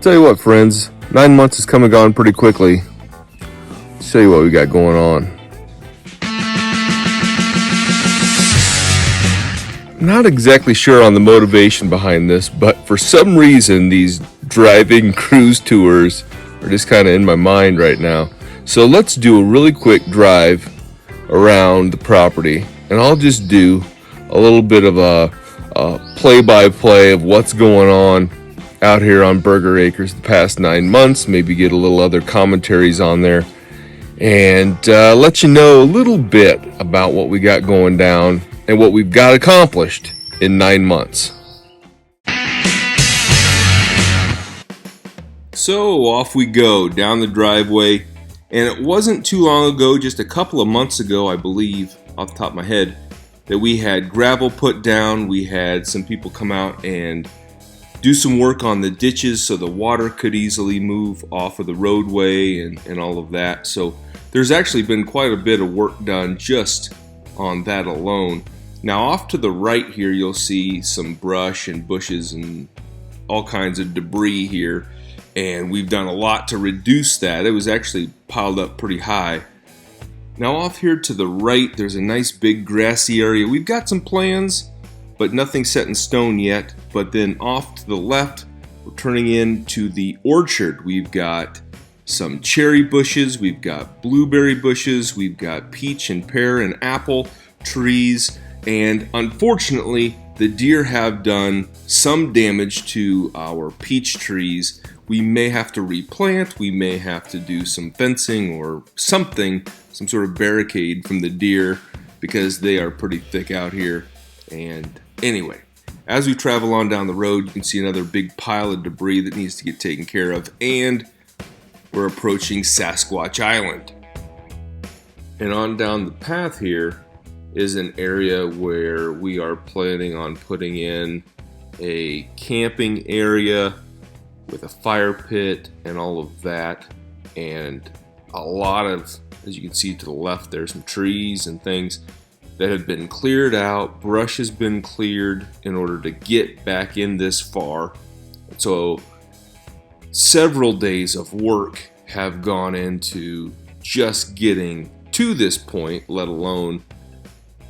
Tell you what, friends, 9 months has come and gone pretty quickly. Let's show you what we got going on. Not exactly sure on the motivation behind this, but for some reason these driving cruise tours are just kind of in my mind right now. So let's do a really quick drive around the property, and I'll just do a little bit of a play-by-play of what's going on out here on Burgher Acres the past 9 months, maybe get a little other commentaries on there, and let you know a little bit about what we got going down and what we've got accomplished in 9 months. So off we go down the driveway, and it wasn't too long ago, just a couple of months ago, I believe, off the top of my head, that we had gravel put down. We had some people come out and do some work on the ditches so the water could easily move off of the roadway and all of that. So there's actually been quite a bit of work done just on that alone. Now off to the right here, you'll see some brush and bushes and all kinds of debris here, and we've done a lot to reduce that. It was actually piled up pretty high. Now off here to the right, there's a nice big grassy area. We've got some plans, but nothing set in stone yet. But then off to the left, we're turning into the orchard. We've got some cherry bushes, we've got blueberry bushes, we've got peach and pear and apple trees, and unfortunately the deer have done some damage to our peach trees. We may have to replant, we may have to do some fencing or something, some sort of barricade from the deer, because they are pretty thick out here. And anyway, as we travel on down the road, you can see another big pile of debris that needs to get taken care of, and we're approaching Sasquatch Island. And on down the path here is an area where we are planning on putting in a camping area with a fire pit and all of that, and a lot of, as you can see to the left, there's some trees and things that have been cleared out. Brush has been cleared in order to get back in this far. So several days of work have gone into just getting to this point, let alone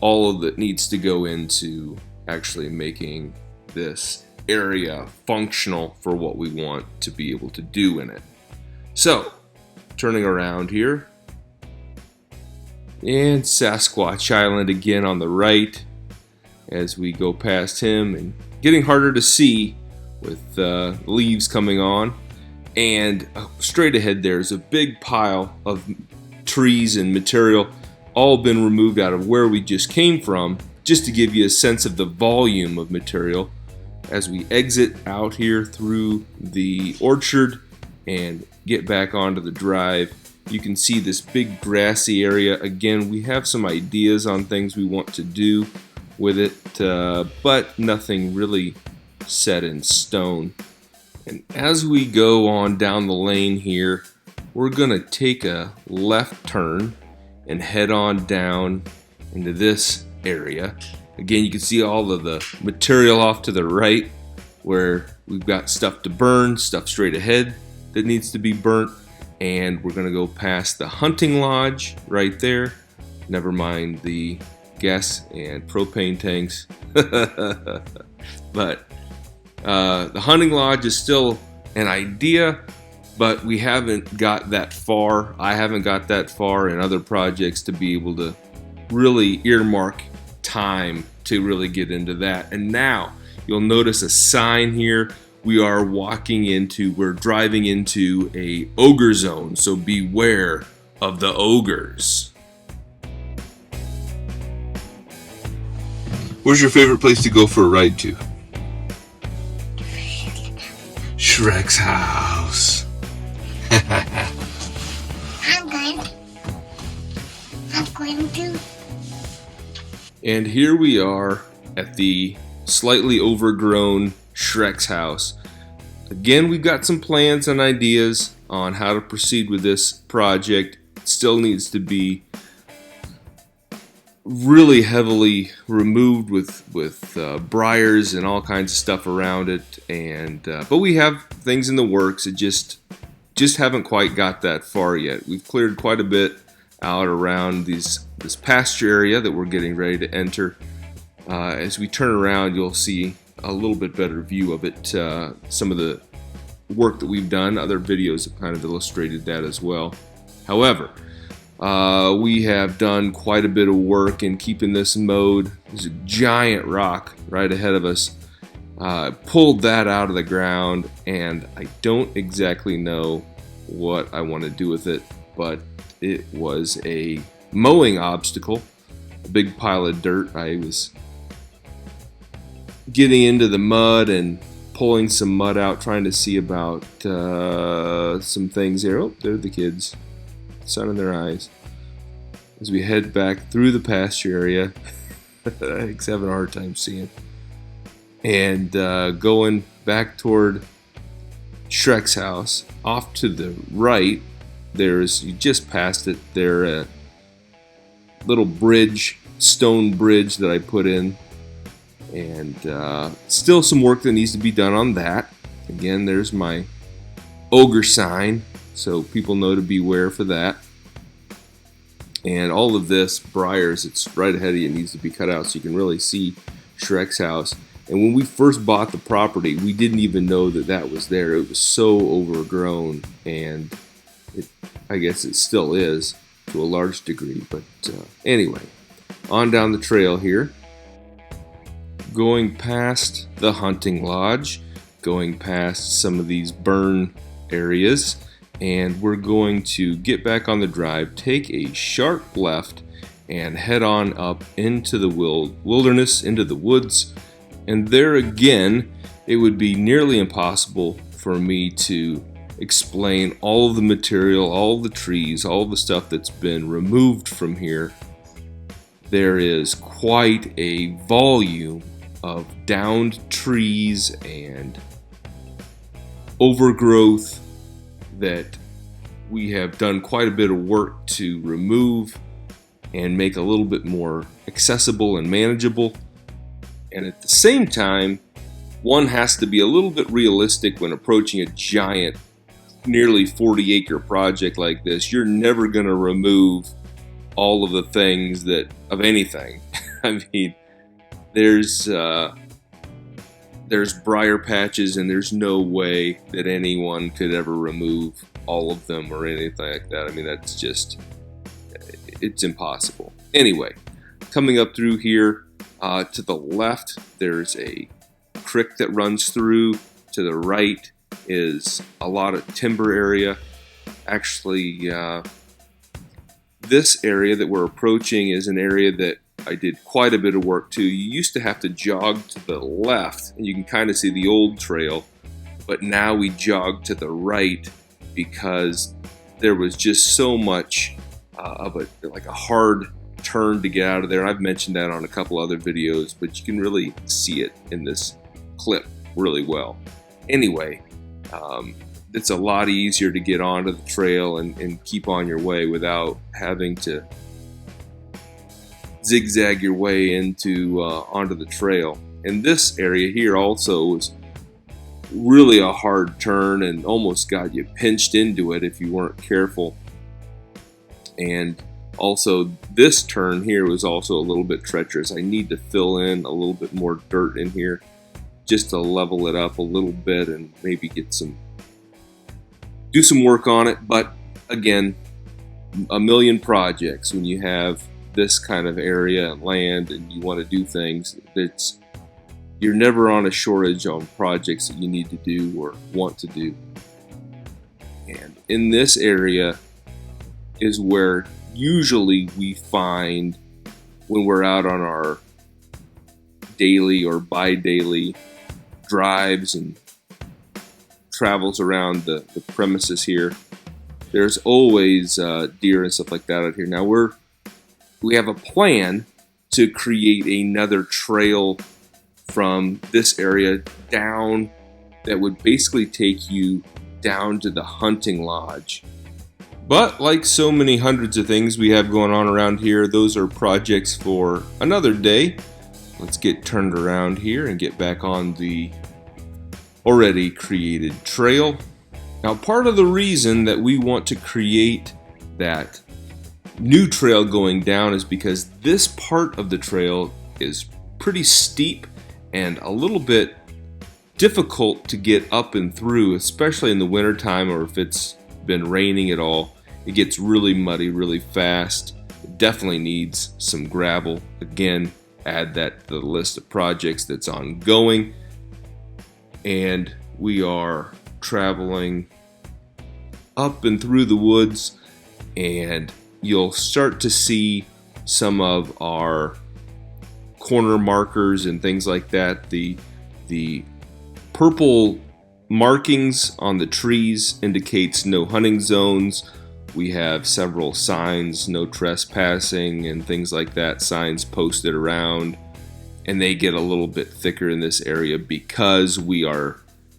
all of that needs to go into actually making this area functional for what we want to be able to do in it. So turning around here, and Sasquatch Island again on the right as we go past him, and getting harder to see with leaves coming on. And straight ahead there's a big pile of trees and material, all been removed out of where we just came from, just to give you a sense of the volume of material. As we exit out here through the orchard and get back onto the drive, you can see this big grassy area. Again, we have some ideas on things we want to do with it, but nothing really set in stone. And as we go on down the lane here, we're gonna take a left turn and head on down into this area. Again, you can see all of the material off to the right where we've got stuff to burn, stuff straight ahead that needs to be burnt, and we're gonna go past the hunting lodge right there. Never mind the gas and propane tanks. But the hunting lodge is still an idea, but we haven't got that far. I haven't got that far in other projects to be able to really earmark time to really get into that. And now you'll notice a sign here. We're driving into a ogre zone, so beware of the ogres. Where's your favorite place to go for a ride to? Shreks House. I'm going to. And here we are at the slightly overgrown Shreks House. Again, we've got some plans and ideas on how to proceed with this project. It still needs to be really heavily removed with briars and all kinds of stuff around it, and but we have things in the works. It just haven't quite got that far yet. We've cleared quite a bit out around this pasture area that we're getting ready to enter. As we turn around, you'll see a little bit better view of it. Some of the work that we've done, other videos have kind of illustrated that as well. However, we have done quite a bit of work in keeping this mowed. There's a giant rock right ahead of us. Pulled that out of the ground, and I don't exactly know what I want to do with it, but it was a mowing obstacle, a big pile of dirt. I was getting into the mud and pulling some mud out, trying to see about some things there. Oh, there are the kids, sun in their eyes. As we head back through the pasture area, Ike's having a hard time seeing. And going back toward Shreks House. Off to the right, there's, you just passed it there, a little bridge, stone bridge that I put in. And still some work that needs to be done on that. Again, there's my ogre sign, so people know to beware for that. And all of this briars, it's right ahead of you, needs to be cut out so you can really see Shreks House. And when we first bought the property, we didn't even know that that was there. It was so overgrown, and I guess it still is to a large degree. But anyway, on down the trail here, going past the hunting lodge, going past some of these burn areas, and we're going to get back on the drive, take a sharp left, and head on up into the wilderness, into the woods. And there again, it would be nearly impossible for me to explain all of the material, all of the trees, all of the stuff that's been removed from here. There is quite a volume of downed trees and overgrowth that we have done quite a bit of work to remove and make a little bit more accessible and manageable. And at the same time, one has to be a little bit realistic when approaching a giant, nearly 40-acre project like this. You're never going to remove all of the things that, of anything. I mean, there's briar patches, and there's no way that anyone could ever remove all of them or anything like that. I mean, that's just, it's impossible. Anyway, coming up through here, to the left, there's a creek that runs through. To the right is a lot of timber area. Actually, this area that we're approaching is an area that I did quite a bit of work to. You used to have to jog to the left, and you can kind of see the old trail, but now we jog to the right because there was just so much of a hard turn to get out of there. I've mentioned that on a couple other videos, but you can really see it in this clip really well. Anyway, it's a lot easier to get onto the trail and keep on your way without having to zigzag your way into onto the trail. And this area here also was really a hard turn and almost got you pinched into it if you weren't careful. And also, this turn here was also a little bit treacherous. I need to fill in a little bit more dirt in here just to level it up a little bit and maybe do some work on it. But again, a million projects when you have this kind of area and land and you want to do things. You're never on a shortage on projects that you need to do or want to do. And in this area is where usually we find, when we're out on our daily or bi-daily drives and travels around the premises here, there's always deer and stuff like that out here. Now we have a plan to create another trail from this area down that would basically take you down to the hunting lodge. But like so many hundreds of things we have going on around here, those are projects for another day. Let's get turned around here and get back on the already created trail. Now, part of the reason that we want to create that new trail going down is because this part of the trail is pretty steep and a little bit difficult to get up and through, especially in the winter time, or if it's been raining at all. It gets really muddy really fast. It definitely needs some gravel. Again, add that to the list of projects that's ongoing. And we are traveling up and through the woods, and you'll start to see some of our corner markers and things like that. The purple markings on the trees indicates no hunting zones. We have several signs, no trespassing and things like that, signs posted around, and they get a little bit thicker in this area because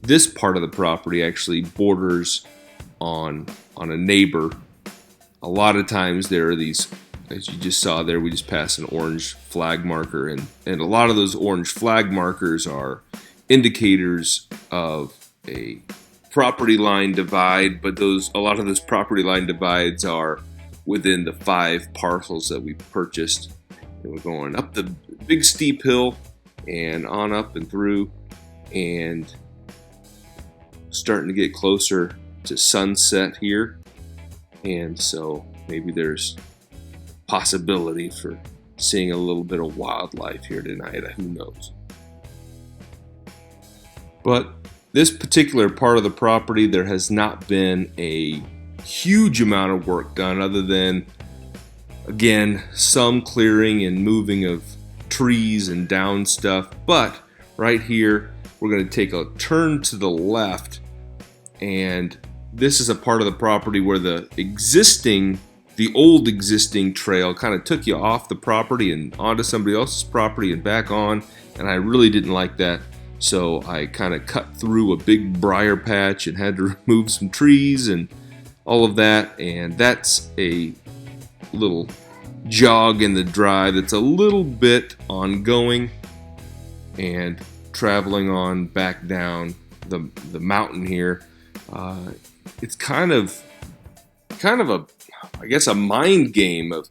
this part of the property actually borders on a neighbor. A lot of times there are these, as you just saw there, we just passed an orange flag marker, and a lot of those orange flag markers are indicators of a property line divide, but a lot of those property line divides are within the 5 parcels that we purchased. And we're going up the big steep hill and on up and through, and starting to get closer to sunset here, and so maybe there's possibility for seeing a little bit of wildlife here tonight. Who knows? But this particular part of the property, there has not been a huge amount of work done, other than, again, some clearing and moving of trees and down stuff. But right here, we're going to take a turn to the left, and this is a part of the property where the old existing trail kind of took you off the property and onto somebody else's property and back on, and I really didn't like that. So I kind of cut through a big briar patch and had to remove some trees and all of that, and that's a little jog in the drive that's a little bit ongoing, and traveling on back down the mountain here. It's kind of a, I guess, a mind game of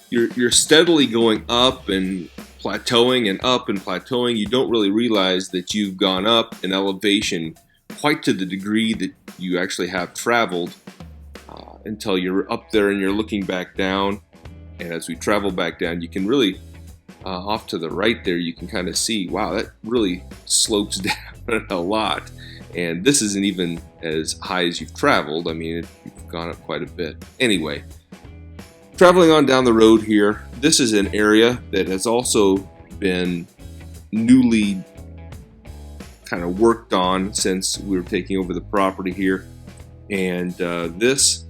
you're steadily going up and plateauing and up and plateauing. You don't really realize that you've gone up in elevation quite to the degree that you actually have traveled until you're up there and you're looking back down. And as we travel back down, you can really, off to the right there, you can kind of see, wow, that really slopes down a lot. And this isn't even as high as you've traveled. I mean, you've gone up quite a bit. Anyway, traveling on down the road here, this is an area that has also been newly kind of worked on since we were taking over the property here. And this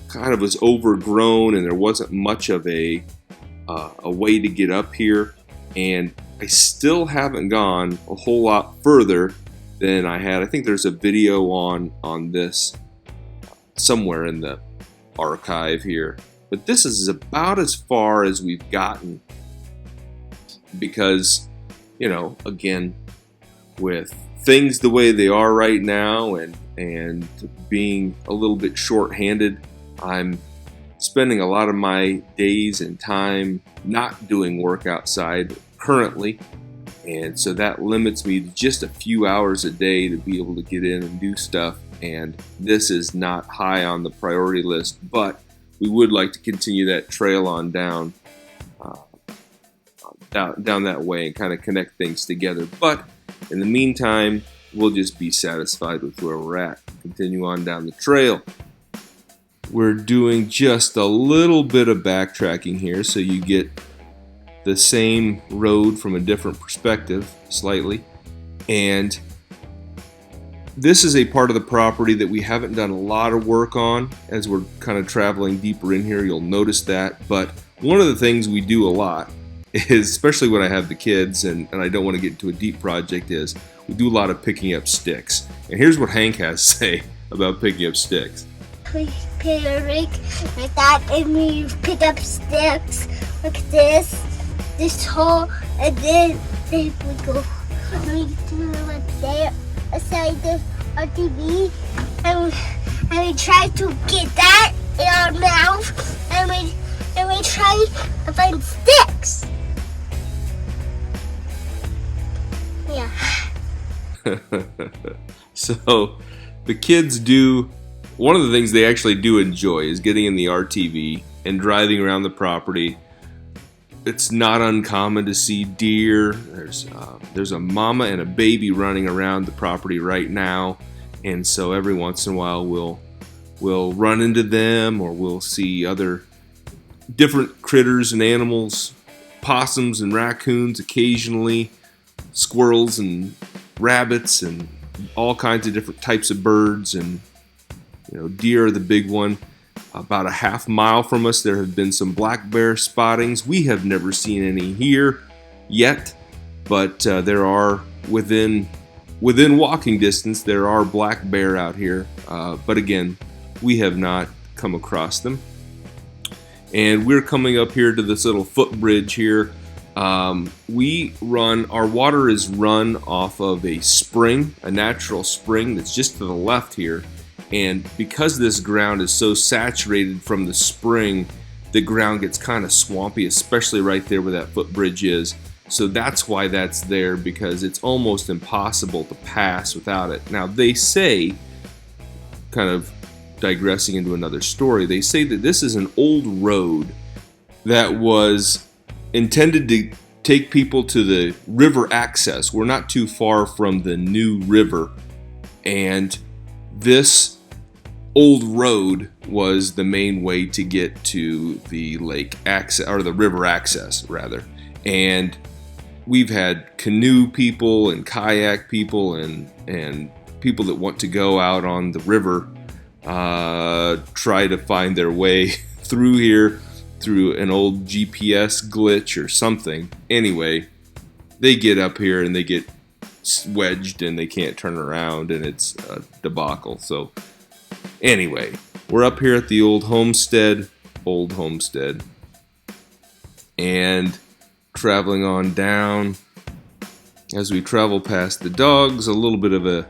kind of was overgrown, and there wasn't much of a way to get up here. And I still haven't gone a whole lot further than I had. I think there's a video on this somewhere in the archive here. But this is about as far as we've gotten because, you know, again, with things the way they are right now and being a little bit short-handed, I'm spending a lot of my days and time not doing work outside currently. And so that limits me to just a few hours a day to be able to get in and do stuff. And this is not high on the priority list, but we would like to continue that trail on down that way and kind of connect things together. But in the meantime, we'll just be satisfied with where we're at. Continue on down the trail. We're doing just a little bit of backtracking here, so you get the same road from a different perspective, slightly. And this is a part of the property that we haven't done a lot of work on. As we're kind of traveling deeper in here, you'll notice that. But one of the things we do a lot is, especially when I have the kids and I don't want to get into a deep project, is we do a lot of picking up sticks. And here's what Hank has to say about picking up sticks. We pick a rig like that, and we pick up sticks like this hole, and then we go. We do it there, aside the RTV, and we try to get that in our mouth, and we try to find sticks. Yeah. So the kids do, one of the things they actually do enjoy is getting in the RTV and driving around the property. It's not uncommon to see deer. There's a mama and a baby running around the property right now, and so every once in a while we'll run into them, or we'll see other different critters and animals, possums and raccoons occasionally, squirrels and rabbits, and all kinds of different types of birds. And deer are the big one. About a half mile from us there have been some black bear spottings. We have never seen any here yet, but there are within walking distance there are black bear out here, but again, we have not come across them. And we're coming up here to this little footbridge here. Our water is run off of a spring, a natural spring that's just to the left here. And because this ground is so saturated from the spring, the ground gets kind of swampy, especially right there where that footbridge is. So that's why that's there, because it's almost impossible to pass without it. Now they say, kind of digressing into another story, they say that this is an old road that was intended to take people to the river access. We're not too far from the new river, and this old road was the main way to get to the lake access, or the river access rather. And we've had canoe people and kayak people and people that want to go out on the river try to find their way through here through an old GPS glitch or something. Anyway, they get up here and they get wedged and they can't turn around, and it's a debacle. So anyway, we're up here at the old homestead, and traveling on down. As we travel past the dogs, a little bit of a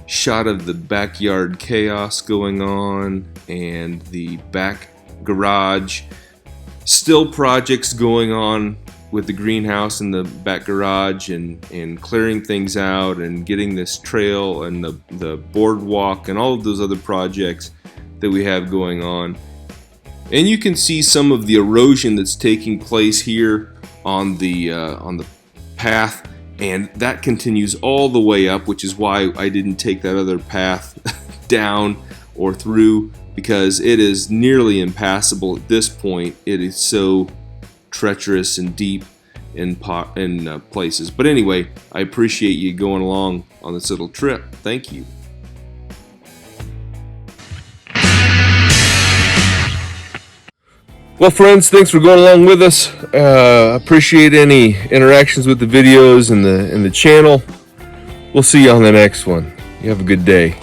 shot of the backyard chaos going on, and the back garage. Still projects going on with the greenhouse and the back garage, and clearing things out and getting this trail and the boardwalk and all of those other projects that we have going on. And you can see some of the erosion that's taking place here on the path, and that continues all the way up, which is why I didn't take that other path down or through, because it is nearly impassable at this point. It is so treacherous and deep in places. But anyway, I appreciate you going along on this little trip. Thank you. Well, friends, thanks for going along with us. Appreciate any interactions with the videos and the channel. We'll see you on the next one. You have a good day.